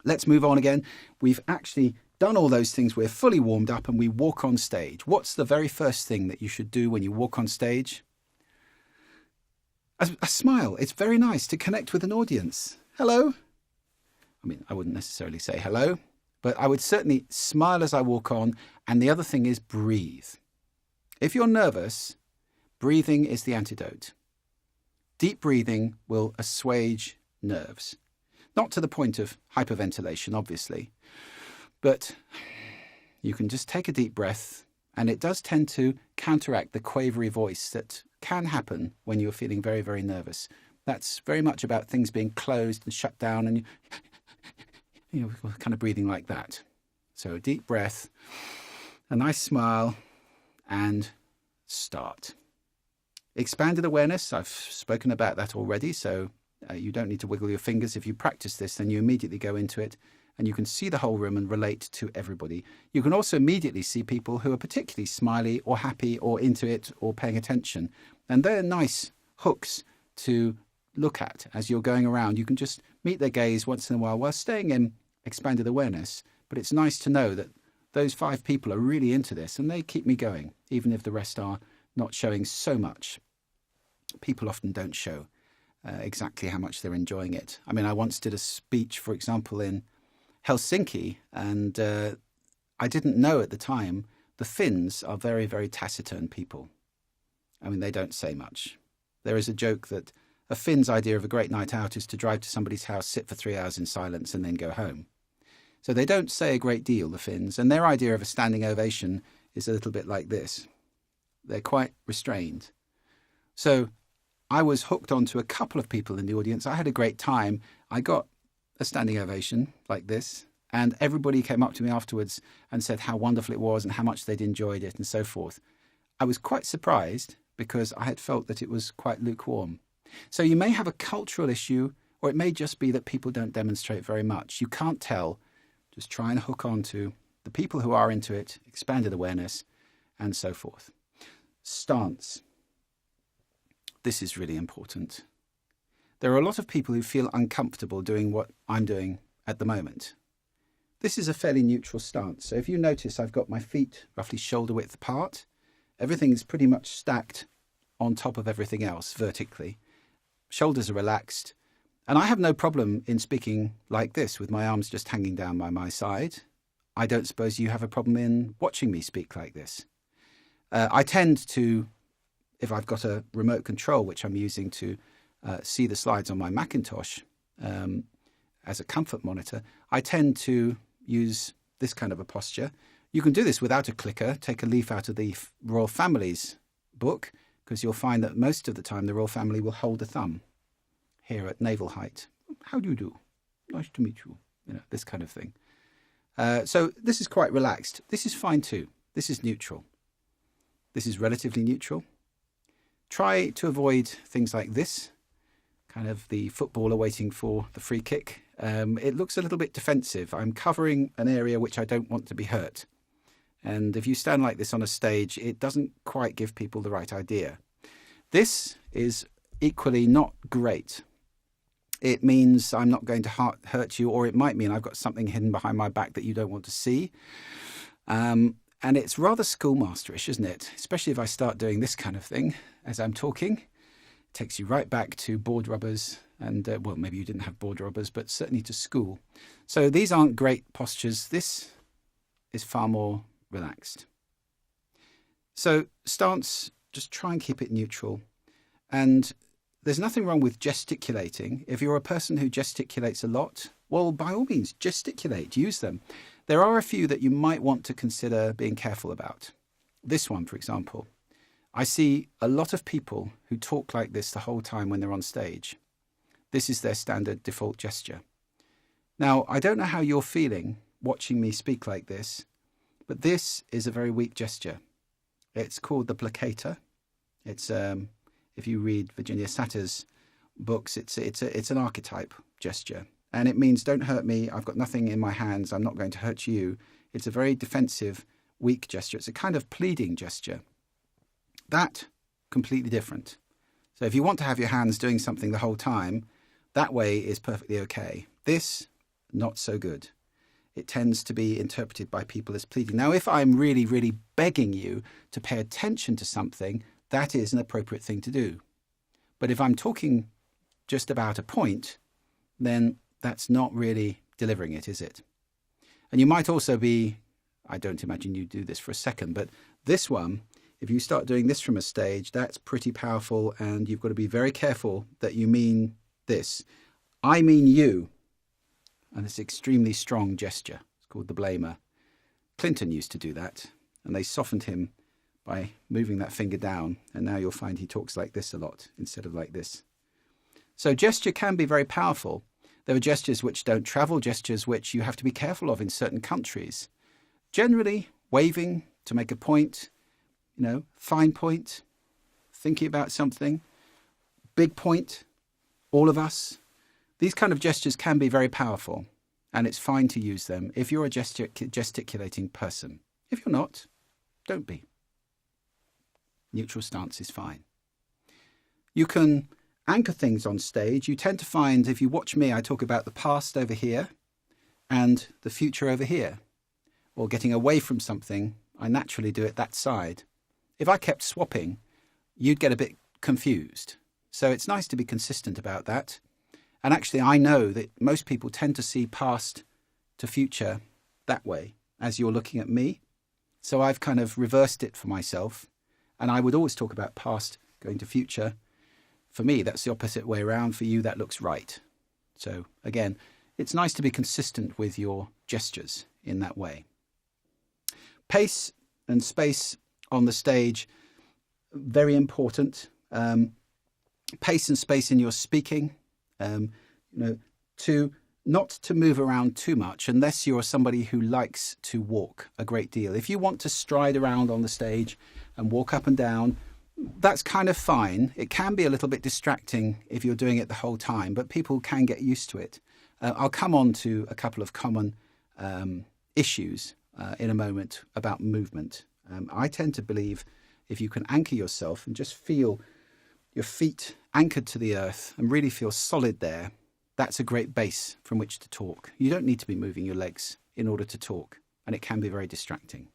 let's move on again. We've actually done all those things. We're fully warmed up and we walk on stage. What's the very first thing that you should do when you walk on stage? A smile. It's very nice to connect with an audience. Hello. I mean, I wouldn't necessarily say hello, but I would certainly smile as I walk on. And the other thing is breathe. If you're nervous, breathing is the antidote. Deep breathing will assuage nerves. Not to the point of hyperventilation, obviously, but you can just take a deep breath, and it does tend to counteract the quavery voice that can happen when you're feeling very, very nervous. That's very much about things being closed and shut down, and you know, kind of breathing like that. So a deep breath, a nice smile, and start. Expanded awareness, I've spoken about that already, so you don't need to wiggle your fingers. If you practice this, then you immediately go into it and you can see the whole room and relate to everybody. You can also immediately see people who are particularly smiley or happy or into it or paying attention. And they're nice hooks to look at as you're going around. You can just meet their gaze once in a while staying in expanded awareness. But it's nice to know that those 5 people are really into this and they keep me going, even if the rest are not showing so much. People often don't show exactly how much they're enjoying it. I mean, I once did a speech, for example, in Helsinki, and I didn't know at the time the Finns are very, very taciturn people. I mean, they don't say much. There is a joke that a Finn's idea of a great night out is to drive to somebody's house, sit for 3 hours in silence, and then go home. So they don't say a great deal, the Finns, and their idea of a standing ovation is a little bit like this. They're quite restrained. So I was hooked onto a couple of people in the audience. I had a great time. I got a standing ovation like this, and everybody came up to me afterwards and said how wonderful it was and how much they'd enjoyed it and so forth. I was quite surprised because I had felt that it was quite lukewarm. So you may have a cultural issue, or it may just be that people don't demonstrate very much. You can't tell. Just try and hook on to the people who are into it, expanded awareness, and so forth. Stance. This is really important. There are a lot of people who feel uncomfortable doing what I'm doing at the moment. This is a fairly neutral stance. So if you notice, I've got my feet roughly shoulder width apart. Everything is pretty much stacked on top of everything else vertically. Shoulders are relaxed. And I have no problem in speaking like this with my arms just hanging down by my side. I don't suppose you have a problem in watching me speak like this. I tend to, if I've got a remote control, which I'm using to see the slides on my Macintosh as a comfort monitor, I tend to use this kind of a posture. You can do this without a clicker. Take a leaf out of the Royal Family's book, because you'll find that most of the time the Royal Family will hold a thumb here at navel height. How do you do? Nice to meet you. You know, this kind of thing. So this is quite relaxed. This is fine too. This is neutral. This is relatively neutral. Try to avoid things like this, kind of the footballer waiting for the free kick. It looks a little bit defensive. I'm covering an area which I don't want to be hurt. And if you stand like this on a stage, it doesn't quite give people the right idea. This is equally not great. It means I'm not going to hurt you, or it might mean I've got something hidden behind my back that you don't want to see. And it's rather schoolmasterish, isn't it? Especially if I start doing this kind of thing as I'm talking. It takes you right back to board rubbers and, well, maybe you didn't have board rubbers, but certainly to school. So these aren't great postures. This is far more relaxed. So stance, just try and keep it neutral. And there's nothing wrong with gesticulating. If you're a person who gesticulates a lot, well, by all means, gesticulate, use them. There are a few that you might want to consider being careful about. This one, for example. I see a lot of people who talk like this the whole time when they're on stage. This is their standard default gesture. Now, I don't know how you're feeling watching me speak like this, but this is a very weak gesture. It's called the placator. It's if you read Virginia Satter's books, it's an archetype gesture. And it means don't hurt me, I've got nothing in my hands, I'm not going to hurt you. It's a very defensive, weak gesture. It's a kind of pleading gesture. That, completely different. So if you want to have your hands doing something the whole time, that way is perfectly okay. This, not so good. It tends to be interpreted by people as pleading. Now, if I'm really, really begging you to pay attention to something, that is an appropriate thing to do. But if I'm talking just about a point, then that's not really delivering it, is it? And you might also be, I don't imagine you do this for a second, but this one, if you start doing this from a stage, that's pretty powerful, and you've got to be very careful that you mean this. I mean you. And it's an extremely strong gesture. It's called the blamer. Clinton used to do that, and they softened him by moving that finger down, and now you'll find he talks like this a lot instead of like this. So gesture can be very powerful. There are gestures which don't travel, gestures which you have to be careful of in certain countries. Generally, waving to make a point, fine point, thinking about something, big point, all of us. These kind of gestures can be very powerful, and it's fine to use them if you're a gesticulating person. If you're not, don't be. Neutral stance is fine. You can anchor things on stage. You tend to find, if you watch me, I talk about the past over here and the future over here. Or getting away from something, I naturally do it that side. If I kept swapping, you'd get a bit confused. So it's nice to be consistent about that. And actually, I know that most people tend to see past to future that way as you're looking at me. So I've kind of reversed it for myself. And I would always talk about past going to future. For me, that's the opposite way around. For you, that looks right. So again, it's nice to be consistent with your gestures in that way. Pace and space on the stage, very important. Pace and space in your speaking. Not to move around too much unless you're somebody who likes to walk a great deal. If you want to stride around on the stage and walk up and down, that's kind of fine. It can be a little bit distracting if you're doing it the whole time, but people can get used to it. I'll come on to a couple of common issues in a moment about movement. I tend to believe if you can anchor yourself and just feel your feet anchored to the earth and really feel solid there, that's a great base from which to talk. You don't need to be moving your legs in order to talk, and it can be very distracting.